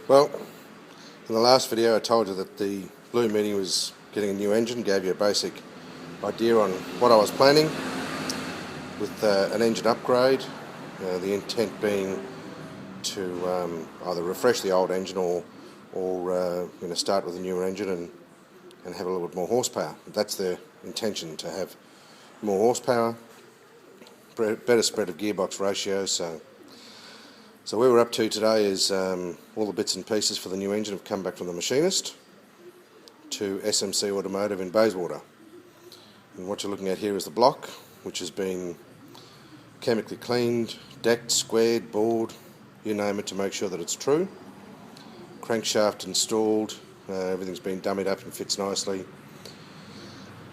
Well, in the last video I told you that the Blue Meanie was getting a new engine, gave you a basic idea on what I was planning with an engine upgrade, the intent being to either refresh the old engine or start with a newer engine and have a little bit more horsepower. That's the intention, to have more horsepower, better spread of gearbox ratios. So where we're up to today is all the bits and pieces for the new engine have come back from the machinist to SMC Automotive in Bayswater. And what you're looking at here is the block, which has been chemically cleaned, decked, squared, bored, you name it, to make sure that it's true. Crankshaft installed, everything's been dummied up and fits nicely.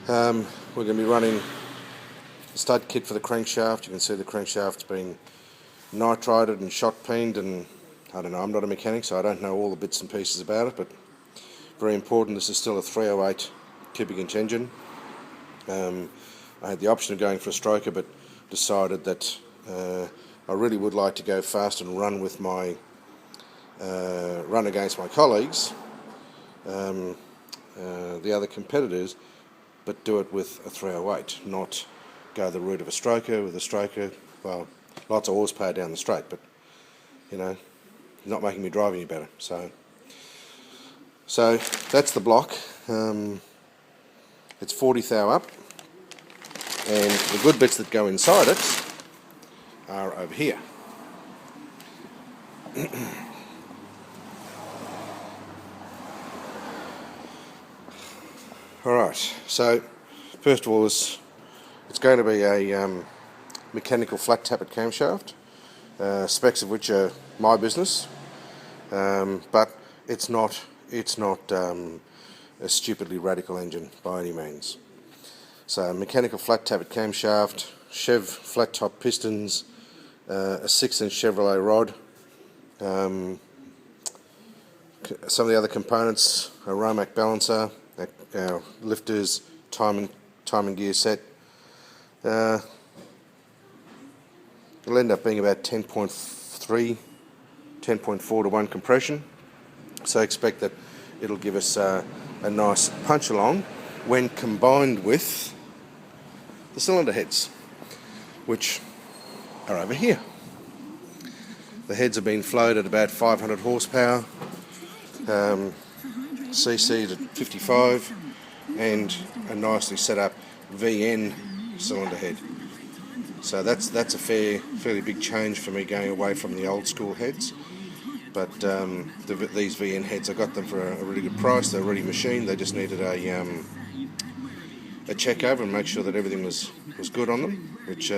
We're going to be running a stud kit for the crankshaft. You can see the crankshaft's been nitrided and shot peened, and I don't know, I'm not a mechanic, so I don't know all the bits and pieces about it, but very important, this is still a 308 cubic inch engine. I had the option of going for a stroker, but decided that I really would like to go fast and run with my run against my colleagues, the other competitors, but do it with a 308, not go the route of a stroker. With a stroker, well, lots of horsepower down the straight, but you know, not making me drive any better. So that's the block. It's 40 thou up, and the good bits that go inside it are over here. Alright, so first of all, it's going to be a mechanical flat tappet camshaft, specs of which are my business, but it's not a stupidly radical engine by any means. So mechanical flat tappet camshaft, Chev flat top pistons, a 6-inch Chevrolet rod, some of the other components, a Romac balancer, our lifters, time and gear set. It'll end up being about 10.3, 10.4 to 1 compression. So expect that it'll give us a nice punch along when combined with the cylinder heads, which are over here. The heads have been flowed at about 500 horsepower, CC to 55, and a nicely set up VN cylinder head. So that's a fairly big change for me, going away from the old school heads. But these VN heads, I got them for a really good price. They're already machined. They just needed a check over and make sure that everything was good on them, which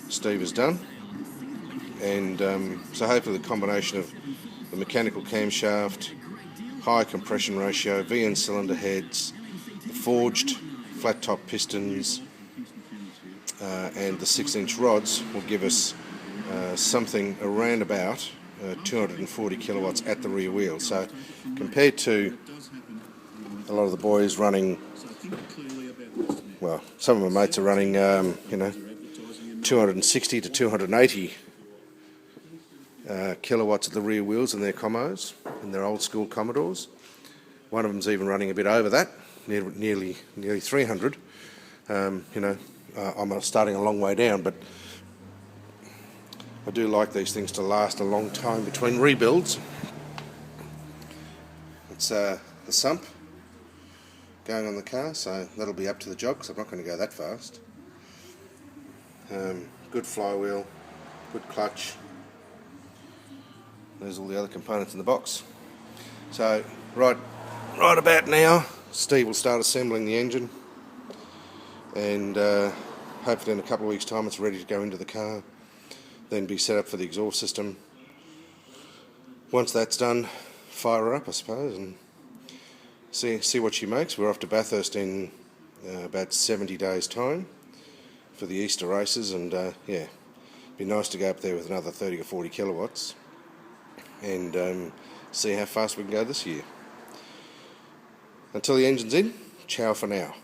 Steve has done. And so hopefully the combination of the mechanical camshaft, high compression ratio, VN cylinder heads, the forged flat top pistons, and the 6-inch rods will give us something around about 240 kilowatts at the rear wheel. So compared to a lot of the boys running, well, some of my mates are running 260 to 280 kilowatts at the rear wheels in their Commodores, in their old school Commodores. One of them's even running a bit over that, nearly 300. I'm starting a long way down, but I do like these things to last a long time between rebuilds. It's the sump going on the car, so that'll be up to the job because I'm not going to go that fast. Good flywheel, good clutch. There's all the other components in the box. So right about now, Steve will start assembling the engine, and hopefully in a couple of weeks' time it's ready to go into the car, then be set up for the exhaust system. Once that's done, fire her up, I suppose, and see what she makes. We're off to Bathurst in about 70 days' time for the Easter races, and yeah, be nice to go up there with another 30 or 40 kilowatts and see how fast we can go this year. Until the engine's in, ciao for now.